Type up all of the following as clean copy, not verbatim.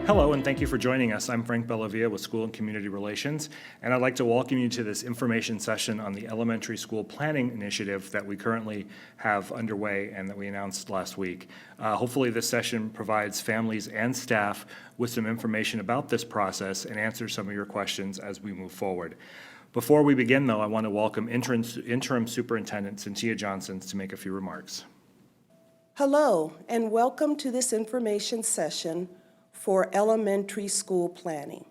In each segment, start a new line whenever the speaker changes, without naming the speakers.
Hello, and thank you for joining us. I'm Frank Bellavia with School and Community Relations, and I'd like to welcome you to this information session on the elementary school planning initiative that we currently have underway and that we announced last week. Hopefully this session provides families and staff with some information about this process and answers some of your questions as we move forward. Before we begin, though, I want to welcome Interim Superintendent Cynthia Johnson to make a few remarks.
Hello, and welcome to this information session for elementary school planning.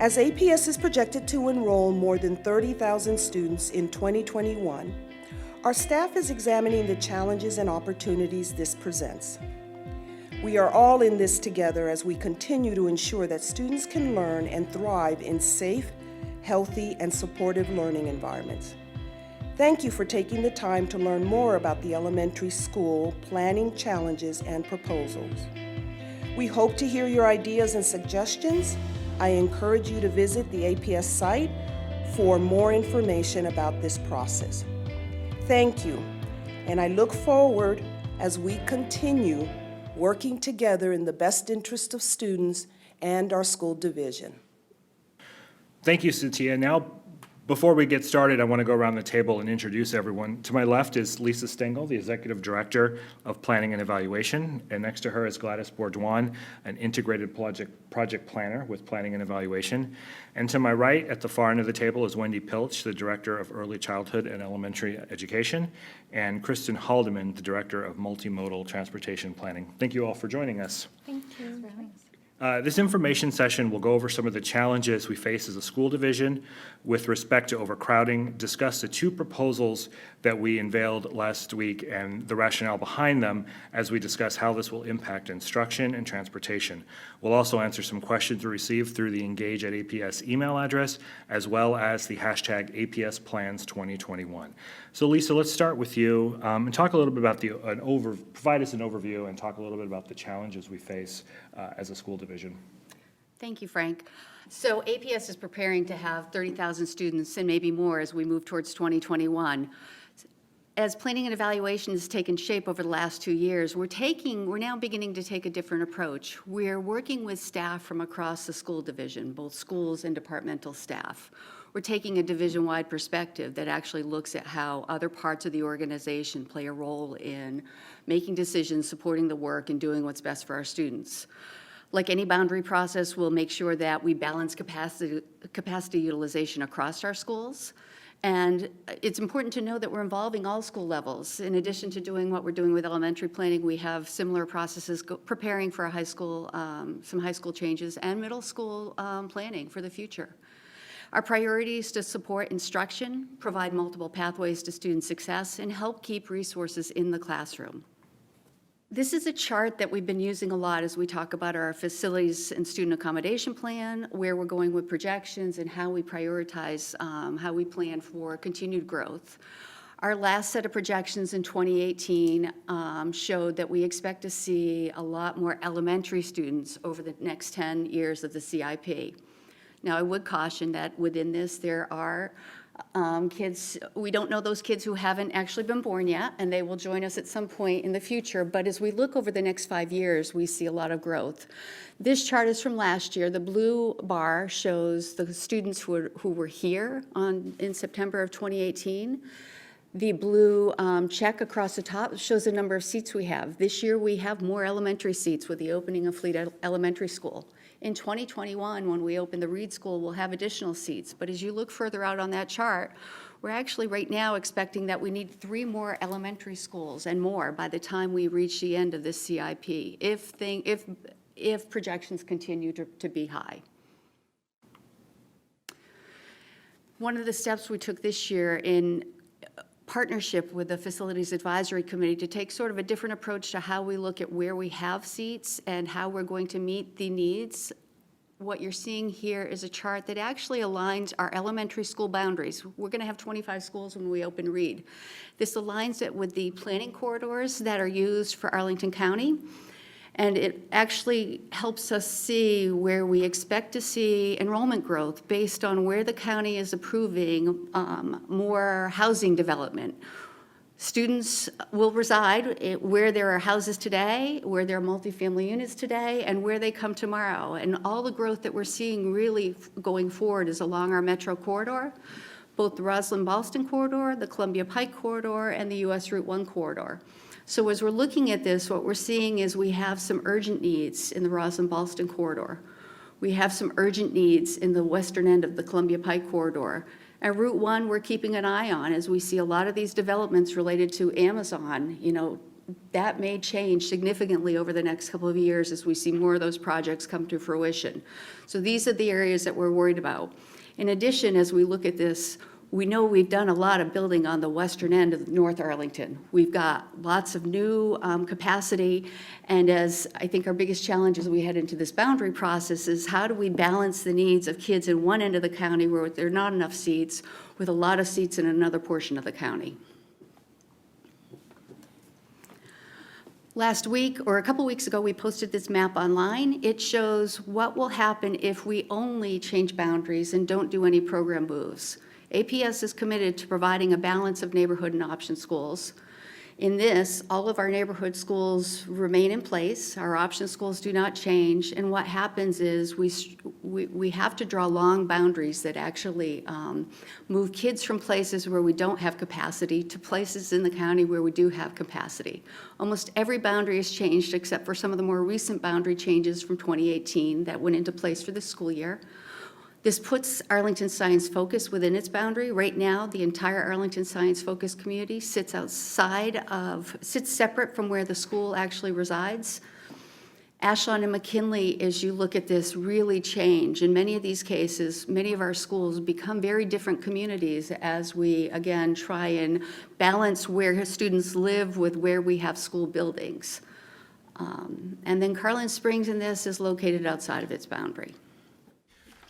As APS is projected to enroll more than 30,000 students in 2021, our staff is examining the challenges and opportunities this presents. We are all in this together as we continue to ensure that students can learn and thrive in safe, healthy, and supportive learning environments. Thank you for taking the time to learn more about the elementary school planning challenges and proposals. We hope to hear your ideas and suggestions. I encourage you to visit the APS site for more information about this process. Thank you, and I look forward as we continue working together in the best interest of students and our school division.
Thank you, Cynthia. Now, before we get started, I want to go around the table and introduce everyone. To my left is Lisa Stengel, the Executive Director of Planning and Evaluation, and next to her is Gladys Bourdoin, an integrated project planner with Planning and Evaluation. And to my right, at the far end of the table, is Wendy Pilch, the Director of Early Childhood and Elementary Education, and Kristen Haldeman, the Director of Multimodal Transportation Planning. Thank you all for joining us.
Thank you.
This information session will go over some of the challenges we face as a school division with respect to overcrowding, discuss the two proposals that we unveiled last week and the rationale behind them as we discuss how this will impact instruction and transportation. We'll also answer some questions we received through the Engage at APS email address, as well as the hashtag APS Plans 2021. So Lisa, let's start with you and talk a little bit about provide us an overview and talk a little bit about the challenges we face as a school division.
Thank you, Frank. So APS is preparing to have 30,000 students and maybe more as we move towards 2021. As planning and evaluation has taken shape over the last 2 years, we're now beginning to take a different approach. We're working with staff from across the school division, both schools and departmental staff. We're taking a division-wide perspective that actually looks at how other parts of the organization play a role in making decisions, supporting the work, and doing what's best for our students. Like any boundary process, we'll make sure that we balance capacity utilization across our schools. And it's important to know that we're involving all school levels. In addition to doing what we're doing with elementary planning, we have similar processes preparing for some high school changes and middle school planning for the future. Our priority is to support instruction, provide multiple pathways to student success, and help keep resources in the classroom. This is a chart that we've been using a lot as we talk about our facilities and student accommodation plan, where we're going with projections and how we prioritize, how we plan for continued growth. Our last set of projections in 2018 showed that we expect to see a lot more elementary students over the next 10 years of the CIP. Now, I would caution that within this there are kids, we don't know those kids who haven't actually been born yet, and they will join us at some point in the future. But as we look over the next 5 years, we see a lot of growth. This chart is from last year. The blue bar shows the students who were here in September of 2018. The blue check across the top shows the number of seats we have. This year, we have more elementary seats with the opening of Fleet Elementary School. In 2021, when we open the Reed School, we'll have additional seats. But as you look further out on that chart, we're actually right now expecting that we need 3 more elementary schools and more by the time we reach the end of this CIP, if projections continue to be high. One of the steps we took this year in partnership with the Facilities Advisory Committee to take sort of a different approach to how we look at where we have seats and how we're going to meet the needs. What you're seeing here is a chart that actually aligns our elementary school boundaries. We're going to have 25 schools when we open Reed. This aligns it with the planning corridors that are used for Arlington County. And it actually helps us see where we expect to see enrollment growth based on where the county is approving more housing development. Students will reside where there are houses today, where there are multifamily units today, and where they come tomorrow. And all the growth that we're seeing really going forward is along our metro corridor, both the Roslyn-Ballston corridor, the Columbia Pike corridor, and the US Route 1 corridor. So as we're looking at this, what we're seeing is we have some urgent needs in the Roslyn-Ballston corridor. We have some urgent needs in the western end of the Columbia Pike corridor. And Route 1, we're keeping an eye on as we see a lot of these developments related to Amazon. That may change significantly over the next couple of years as we see more of those projects come to fruition. So these are the areas that we're worried about. In addition, as we look at this, we know we've done a lot of building on the western end of North Arlington. We've got lots of new capacity, and as I think our biggest challenge as we head into this boundary process is how do we balance the needs of kids in one end of the county where there are not enough seats with a lot of seats in another portion of the county. Last week, or a couple weeks ago, we posted this map online. It shows what will happen if we only change boundaries and don't do any program moves. APS is committed to providing a balance of neighborhood and option schools. In this, all of our neighborhood schools remain in place. Our option schools do not change. And what happens is we have to draw long boundaries that actually move kids from places where we don't have capacity to places in the county where we do have capacity. Almost every boundary has changed except for some of the more recent boundary changes from 2018 that went into place for this school year. This puts Arlington Science Focus within its boundary. Right now, the entire Arlington Science Focus community sits separate from where the school actually resides. Ashland and McKinley, as you look at this, really change. In many of these cases, many of our schools become very different communities as we, again, try and balance where students live with where we have school buildings. And then Carlin Springs in this is located outside of its boundary.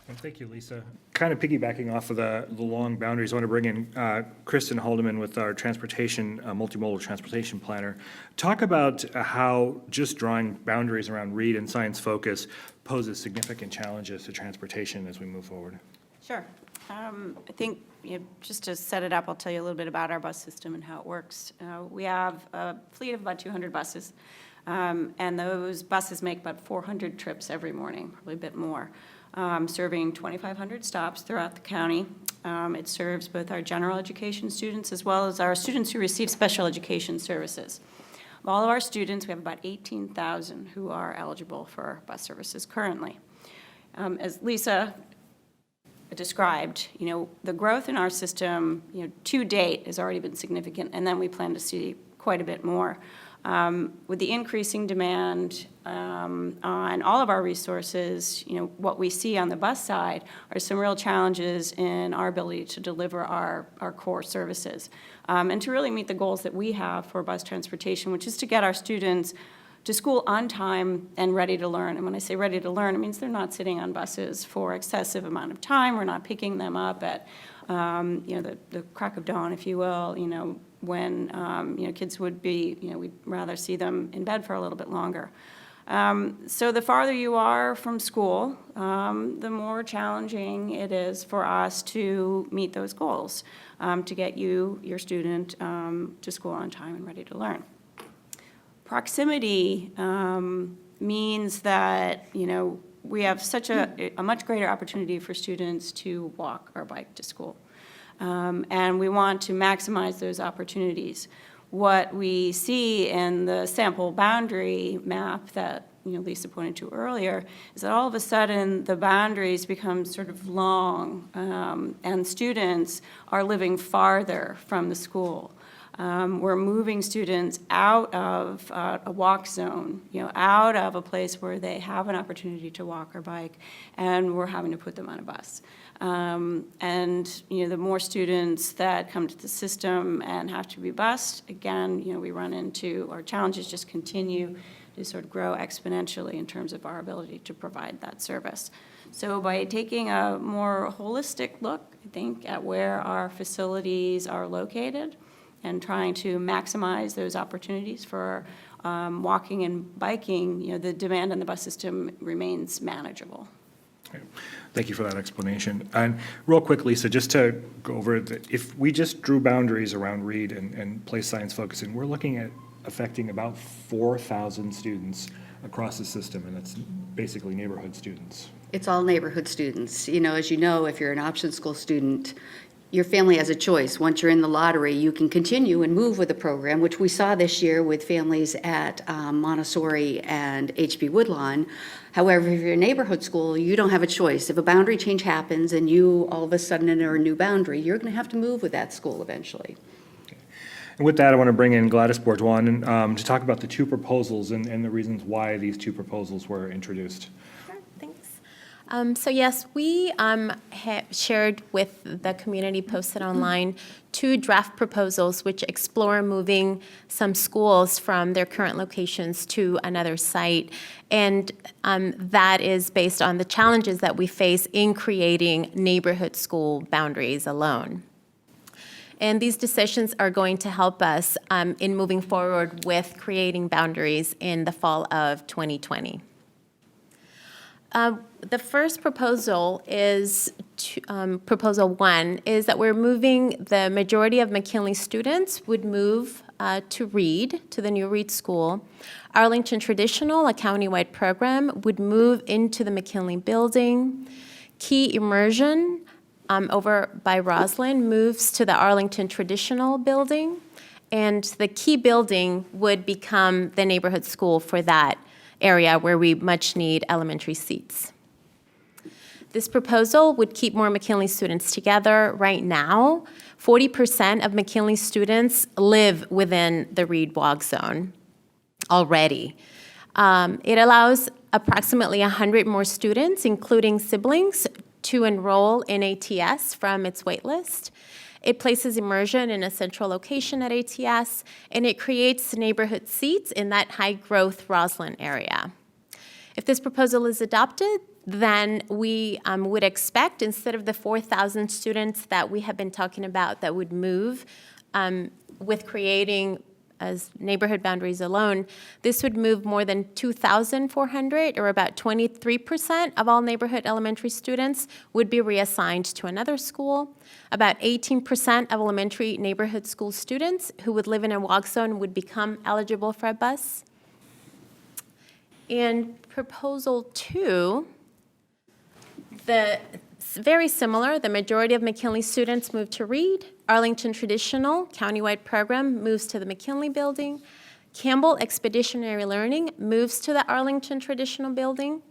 Well, thank you, Lisa. Kind of piggybacking off of the long boundaries, I want to bring in Kristen Haldeman with our transportation, multimodal transportation planner. Talk about how just drawing boundaries around Reed and Science Focus poses significant challenges to transportation as we move forward.
Sure. I think just to set it up, I'll tell you a little bit about our bus system and how it works. We have a fleet of about 200 buses, and those buses make about 400 trips every morning, probably a bit more. Serving 2,500 stops throughout the county. It serves both our general education students as well as our students who receive special education services. Of all of our students, we have about 18,000 who are eligible for bus services currently. As Lisa described, the growth in our system, to date has already been significant, and then we plan to see quite a bit more. With the increasing demand on all of our resources, what we see on the bus side are some real challenges in our ability to deliver our core services and to really meet the goals that we have for bus transportation, which is to get our students to school on time and ready to learn. And when I say ready to learn, it means they're not sitting on buses for excessive amount of time. We're not picking them up at the crack of dawn, if you will, when kids would be, we'd rather see them in bed for a little bit longer. So the farther you are from school, the more challenging it is for us to meet those goals, to get your student to school on time and ready to learn. Proximity means that, we have such a much greater opportunity for students to walk or bike to school. And we want to maximize those opportunities. What we see in the sample boundary map that Lisa pointed to earlier is that all of a sudden the boundaries become sort of long, and students are living farther from the school. We're moving students out of a walk zone, out of a place where they have an opportunity to walk or bike, and we're having to put them on a bus. The more students that come to the system and have to be bused, again, we run into, our challenges just continue to sort of grow exponentially in terms of our ability to provide that service. So by taking a more holistic look, I think, at where our facilities are located and trying to maximize those opportunities for walking and biking, the demand on the bus system remains manageable.
Thank you for that explanation. And real quick, Lisa, just to go over, if we just drew boundaries around Reed and place science focusing, we're looking at affecting about 4,000 students across the system, and that's basically neighborhood students.
It's all neighborhood students. As you know, if you're an option school student, your family has a choice. Once you're in the lottery, you can continue and move with the program, which we saw this year with families at Montessori and HB Woodlawn. However, if you're a neighborhood school, you don't have a choice. If a boundary change happens and you all of a sudden enter a new boundary, you're going to have to move with that school eventually.
And with that, I want to bring in Gladys Bourgeois to talk about the two proposals and the reasons why these two proposals were introduced.
Thanks. So yes, we have shared with the community, posted online, two draft proposals which explore moving some schools from their current locations to another site. And that is based on the challenges that we face in creating neighborhood school boundaries alone. And these decisions are going to help us in moving forward with creating boundaries in the fall of 2020. The first proposal is, Proposal 1, is that we're moving, the majority of McKinley students would move to Reed, to the new Reed School. Arlington Traditional, a countywide program, would move into the McKinley building. Key Immersion, over by Roslyn, moves to the Arlington Traditional building. And the Key building would become the neighborhood school for that area where we much need elementary seats. This proposal would keep more McKinley students together. Right now, 40% of McKinley students live within the Reed walk zone already. It allows approximately 100 more students, including siblings, to enroll in ATS from its waitlist. It places immersion in a central location at ATS, and it creates neighborhood seats in that high-growth Roslyn area. If this proposal is adopted, then we would expect, instead of the 4,000 students that we have been talking about that would move with creating as neighborhood boundaries alone, this would move more than 2,400, or about 23% of all neighborhood elementary students would be reassigned to another school. About 18% of elementary neighborhood school students who would live in a walk zone would become eligible for a bus. In Proposal 2, very similar. The majority of McKinley students move to Reed. Arlington Traditional, countywide program, moves to the McKinley building. Campbell Expeditionary Learning moves to the Arlington Traditional building.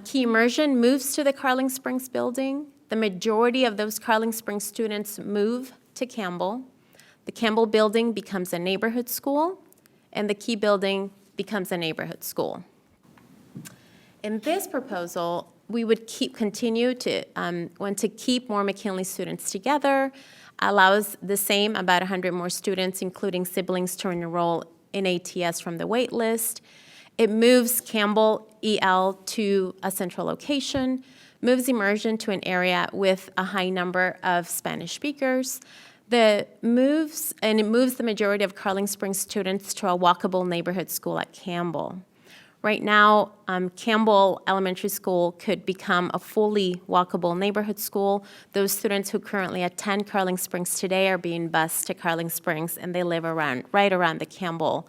Key Immersion moves to the Carling Springs building. The majority of those Carling Springs students move to Campbell. The Campbell building becomes a neighborhood school, and the Key building becomes a neighborhood school. In this proposal, we would continue to want to keep more McKinley students together, allows the same, about 100 more students, including siblings, to enroll in ATS from the wait list. It moves Campbell EL to a central location, moves immersion to an area with a high number of Spanish speakers. It moves the majority of Carling Springs students to a walkable neighborhood school at Campbell. Right now, Campbell Elementary School could become a fully walkable neighborhood school. Those students who currently attend Carling Springs today are being bused to Carling Springs, and they live right around the Campbell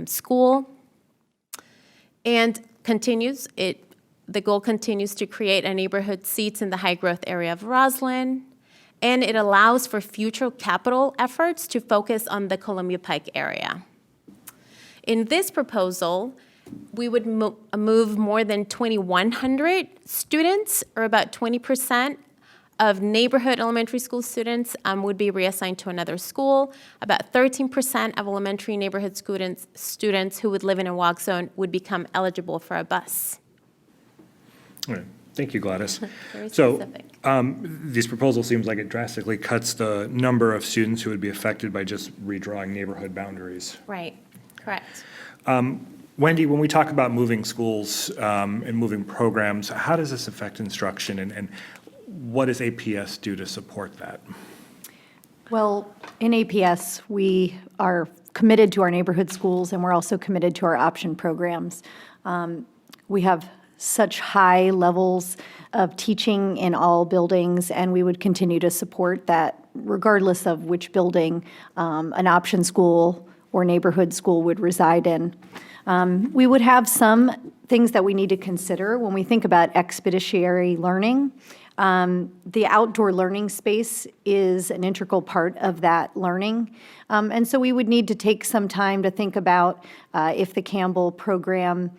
school. And the goal continues to create a neighborhood seats in the high-growth area of Roslyn, and it allows for future capital efforts to focus on the Columbia Pike area. In this proposal, we would move more than 2,100 students, or about 20% of neighborhood elementary school students would be reassigned to another school. About 13% of elementary neighborhood students who would live in a walk zone would become eligible for a bus.
All right. Thank you, Gladys.
Very
So
specific.
this proposal seems like it drastically cuts the number of students who would be affected by just redrawing neighborhood boundaries.
Right, correct.
Wendy, when we talk about moving schools and moving programs, how does this affect instruction, and what does APS do to support that?
Well, in APS, we are committed to our neighborhood schools, and we're also committed to our option programs. We have such high levels of teaching in all buildings, and we would continue to support that regardless of which building an option school or neighborhood school would reside in. We would have some things that we need to consider when we think about expeditionary learning. The outdoor learning space is an integral part of that learning. And so we would need to take some time to think about if the Campbell program,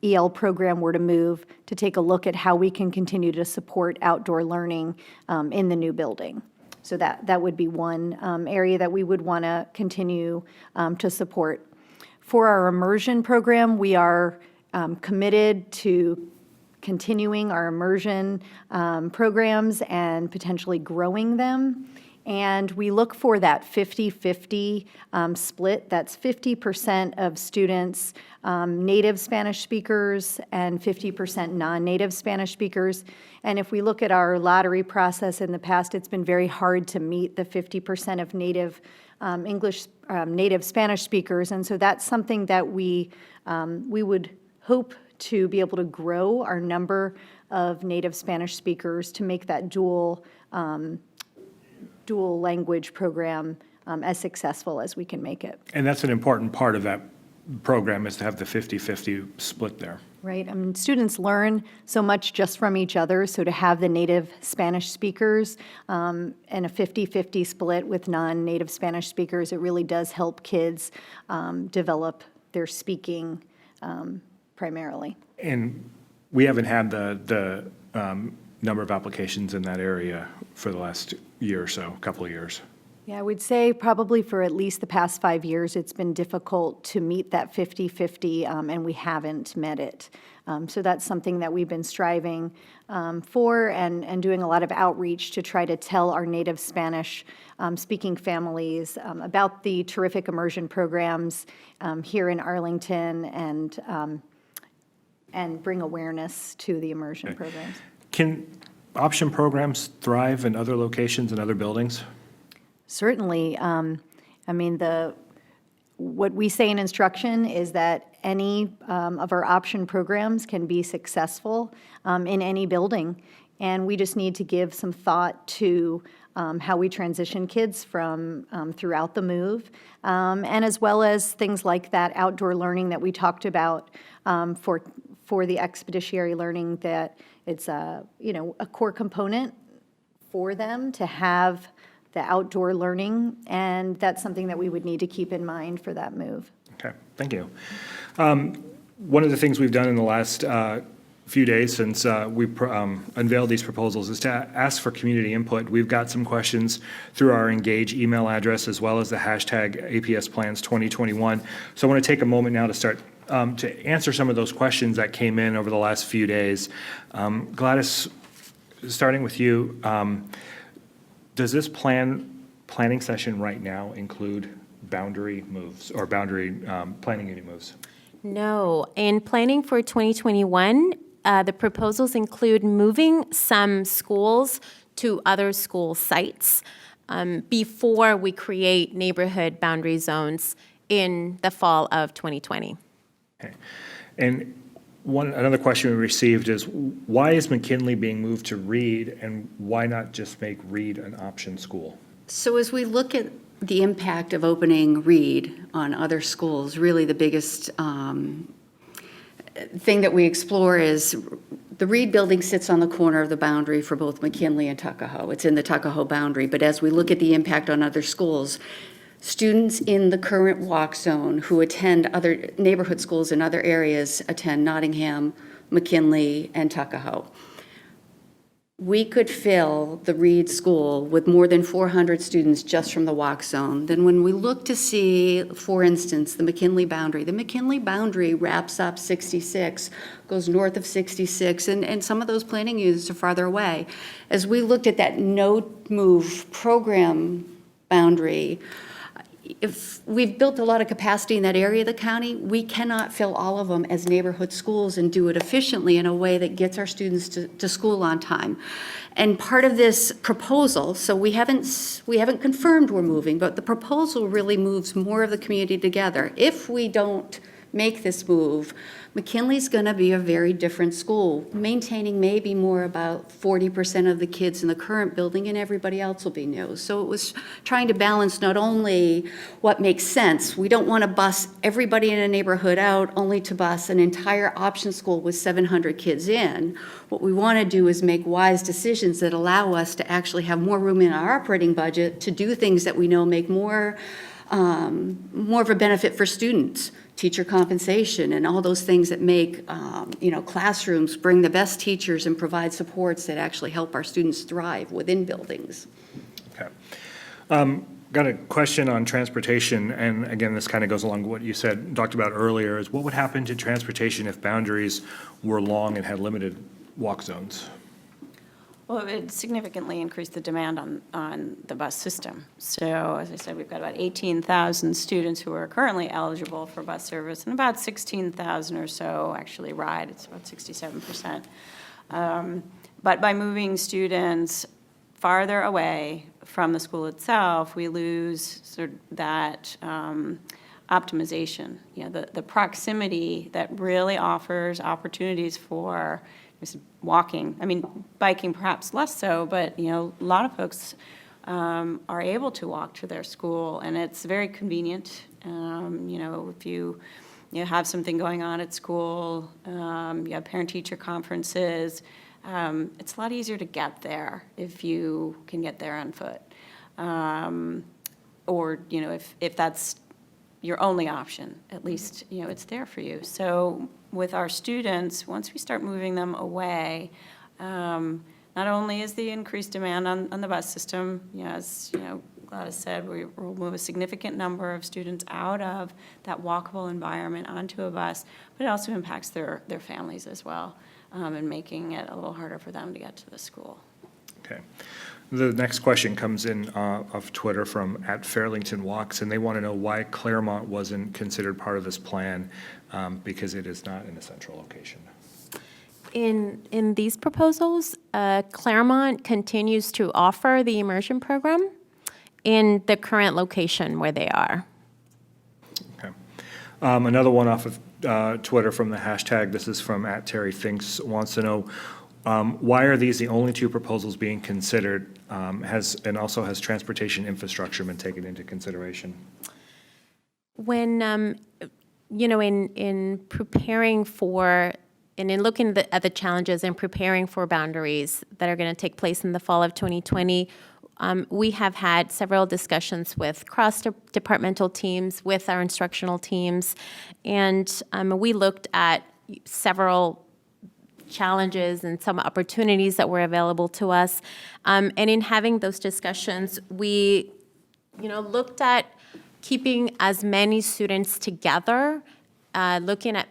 EL program were to move, to take a look at how we can continue to support outdoor learning in the new building. So that would be one area that we would want to continue to support. For our immersion program, we are committed to continuing our immersion programs and potentially growing them. And we look for that 50-50 split. That's 50% of students native Spanish speakers and 50% non-native Spanish speakers. And if we look at our lottery process in the past, it's been very hard to meet the 50% of native native Spanish speakers. And so that's something that we would hope to be able to grow our number of native Spanish speakers to make that dual language program as successful as we can make it.
And that's an important part of that program, is to have the 50-50 split there.
Right. I mean, students learn so much just from each other, so to have the native Spanish speakers and a 50-50 split with non-native Spanish speakers, it really does help kids develop their speaking primarily.
And we haven't had the number of applications in that area for the last year or so, couple of years.
Yeah, I would say probably for at least the past 5 years, it's been difficult to meet that 50-50, and we haven't met it. So that's something that we've been striving for and doing a lot of outreach to try to tell our native Spanish speaking families about the terrific immersion programs here in Arlington and bring awareness to the immersion programs.
Can option programs thrive in other locations and other buildings?
Certainly. I mean, what we say in instruction is that any of our option programs can be successful in any building. And we just need to give some thought to how we transition kids from throughout the move, and as well as things like that outdoor learning that we talked about for the expeditionary learning, that it's a core component for them to have the outdoor learning, and that's something that we would need to keep in mind for that move.
Okay, thank you. One of the things we've done in the last few days since we unveiled these proposals is to ask for community input. We've got some questions through our Engage email address, as well as the hashtag APS Plans 2021. So I want to take a moment now to start to answer some of those questions that came in over the last few days. Gladys, starting with you, does this planning session right now include boundary moves or boundary planning unit moves?
No. In planning for 2021, the proposals include moving some schools to other school sites before we create neighborhood boundary zones in the fall of 2020.
Okay. And another question we received is, why is McKinley being moved to Reed, and why not just make Reed an option school?
So as we look at the impact of opening Reed on other schools, really the biggest thing that we explore is the Reed building sits on the corner of the boundary for both McKinley and Tuckahoe. It's in the Tuckahoe boundary, but as we look at the impact on other schools, students in the current walk zone who attend other neighborhood schools in other areas attend Nottingham, McKinley, and Tuckahoe. We could fill the Reed School with more than 400 students just from the walk zone. Then when we look to see, for instance, the McKinley boundary wraps up 66, goes north of 66, and some of those planning units are farther away. As we looked at that no-move program boundary, if we've built a lot of capacity in that area of the county, we cannot fill all of them as neighborhood schools and do it efficiently in a way that gets our students to school on time. And part of this proposal, so we haven't confirmed we're moving, but the proposal really moves more of the community together. If we don't make this move, McKinley's going to be a very different school. Maintaining maybe more about 40% of the kids in the current building, and everybody else will be new. So it was trying to balance not only what makes sense. We don't want to bus everybody in a neighborhood out only to bus an entire option school with 700 kids in. What we want to do is make wise decisions that allow us to actually have more room in our operating budget to do things that we know make more of a benefit for students, teacher compensation, and all those things that make, classrooms bring the best teachers and provide supports that actually help our students thrive within buildings.
Okay. Got a question on transportation, and again, this kind of goes along with what you said, talked about earlier, is what would happen to transportation if boundaries were long and had limited walk zones?
Well, it significantly increased the demand on the bus system. So, as I said, we've got about 18,000 students who are currently eligible for bus service, and about 16,000 or so actually ride. It's about 67%. But by moving students farther away from the school itself, we lose sort of that optimization, the proximity that really offers opportunities for walking. I mean, biking perhaps less so, but, a lot of folks are able to walk to their school, and it's very convenient. If you have something going on at school, you have parent-teacher conferences, it's a lot easier to get there if you can get there on foot. Or, if that's your only option, at least, it's there for you. So with our students, once we start moving them away, not only is the increased demand on the bus system, as Gladys said, we will move a significant number of students out of that walkable environment onto a bus, but it also impacts their families as well, and making it a little harder for them to get to the school.
Okay. The next question comes in of Twitter from @FairlingtonWalks, and they want to know why Claremont wasn't considered part of this plan, because it is not in a central location.
In these proposals, Claremont continues to offer the immersion program in the current location where they are.
Okay. Another one off of Twitter from the hashtag, this is from @TerryThinks, wants to know, why are these the only two proposals being considered? And also has transportation infrastructure been taken into consideration?
When, in preparing for, and in looking at the challenges and preparing for boundaries that are going to take place in the fall of 2020, we have had several discussions with cross-departmental teams, with our instructional teams, and we looked at several challenges and some opportunities that were available to us. And in having those discussions, we, looked at keeping as many students together, looking at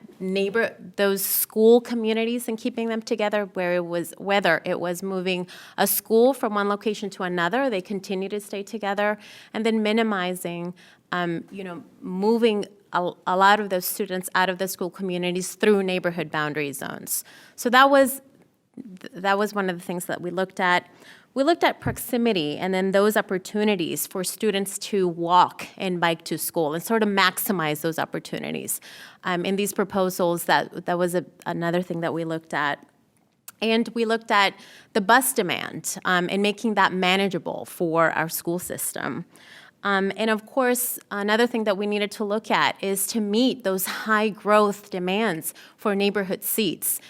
those school communities and keeping them together, whether it was moving a school from one location to another, they continue to stay together, and then minimizing, moving a lot of those students out of the school communities through neighborhood boundary zones. So that was one of the things that we looked at. We looked at proximity and then those opportunities for students to walk and bike to school and sort of maximize those opportunities. In these proposals, that was another thing that we looked at. And we looked at the bus demand and making that manageable for our school system. And of course, another thing that we needed to look at is to meet those high growth demands for neighborhood seats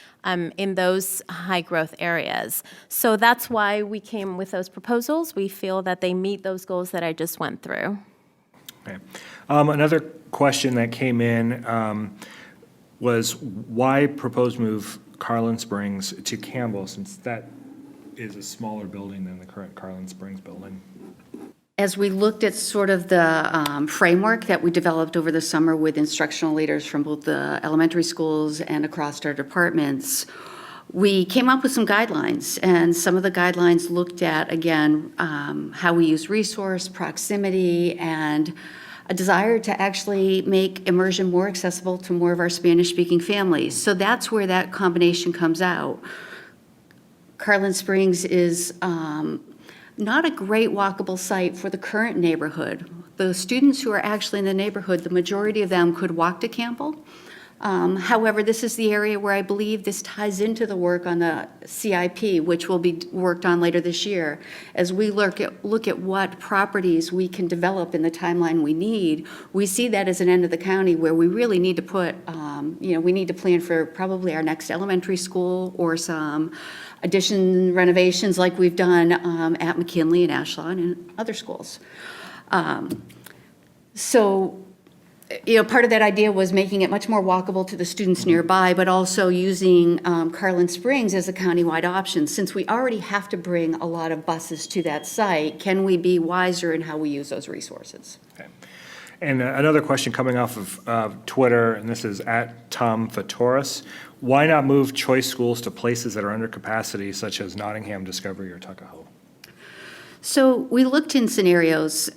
in those high growth areas. So that's why we came with those proposals. We feel that they meet those goals that I just went through.
Okay. Another question that came in was why propose move Carlin Springs to Campbell, since that is a smaller building than the current Carlin Springs building?
As we looked at sort of the framework that we developed over the summer with instructional leaders from both the elementary schools and across our departments, we came up with some guidelines. And some of the guidelines looked at, again, how we use resource, proximity, and a desire to actually make immersion more accessible to more of our Spanish-speaking families. So that's where that combination comes out. Carlin Springs is not a great walkable site for the current neighborhood. the students who are actually in the neighborhood, the majority of them could walk to Campbell. However, this is the area where I believe this ties into the work on the CIP, which will be worked on later this year. As we look at what properties we can develop in the timeline we need, we see that as an end of the county where we really need to put, we need to plan for probably our next elementary school or some addition renovations like we've done at McKinley and Ashland and other schools. Part of that idea was making it much more walkable to the students nearby, but also using Carlin Springs as a countywide option. Since we already have to bring a lot of buses to that site, can we be wiser in how we use those resources?
Okay. And another question coming off of Twitter, and this is at Tom Fatoris. Why not move choice schools to places that are under capacity, such as Nottingham, Discovery, or Tuckahoe?
So we looked in scenarios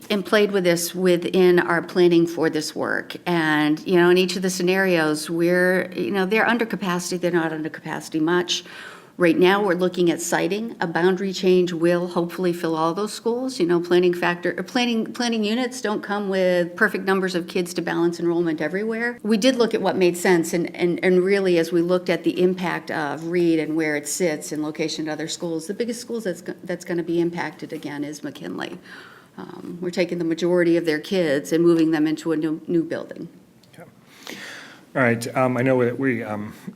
and played with this within our planning for this work. And, in each of the scenarios, they're under capacity, they're not under capacity much. Right now, we're looking at siting. A boundary change will hopefully fill all those schools. Planning units don't come with perfect numbers of kids to balance enrollment everywhere. We did look at what made sense, and really, as we looked at the impact of Reed and where it sits in location to other schools, the biggest schools that's going to be impacted again is McKinley. We're taking the majority of their kids and moving them into a new building.
All right, I know that we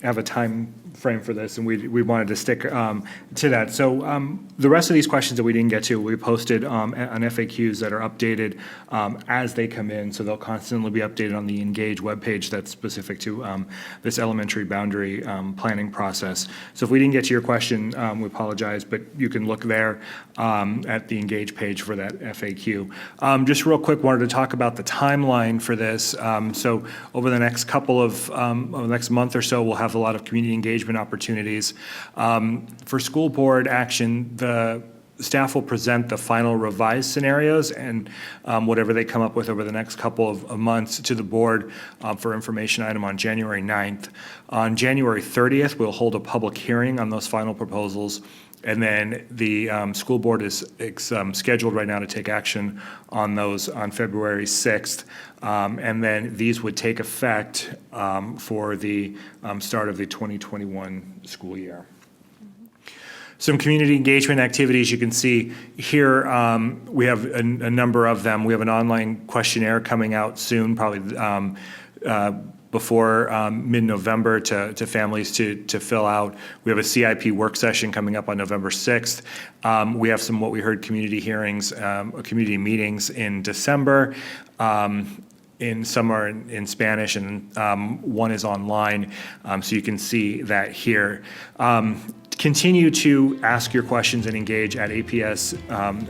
have a time frame for this, and we wanted to stick to that. So the rest of these questions that we didn't get to, we posted on FAQs that are updated as they come in, so they'll constantly be updated on the Engage webpage that's specific to this elementary boundary planning process. So if we didn't get to your question, we apologize, but you can look there at the Engage page for that FAQ. Just real quick, wanted to talk about the timeline for this. So over the next couple of, over the next month or so, we'll have a lot of community engagement opportunities. For school board action, the staff will present the final revised scenarios and whatever they come up with over the next couple of months to the board for information item on January 9th. On January 30th, we'll hold a public hearing on those final proposals. And then the school board is scheduled right now to take action on those on February 6th. And then these would take effect for the start of the 2021 school year. Some community engagement activities you can see here. We have a number of them. We have an online questionnaire coming out soon, probably before mid-November to families to fill out. We have a CIP work session coming up on November 6th. We have some what we heard community hearings, community meetings in December. Some are in Spanish, and one is online, so you can see that here. Continue to ask your questions and engage at APS,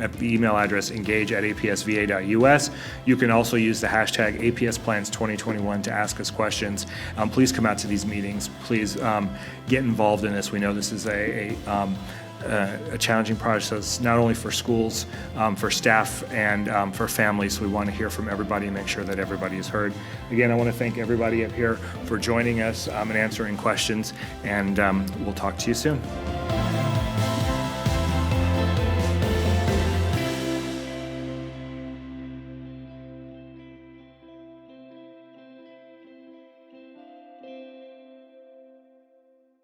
at the email address engage@apsva.us. You can also use the hashtag APSPlans2021 to ask us questions. Please come out to these meetings. Please get involved in this. We know this is a challenging process, not only for schools, for staff, and for families. We want to hear from everybody and make sure that everybody is heard. Again, I want to thank everybody up here for joining us and answering questions, and we'll talk to you soon.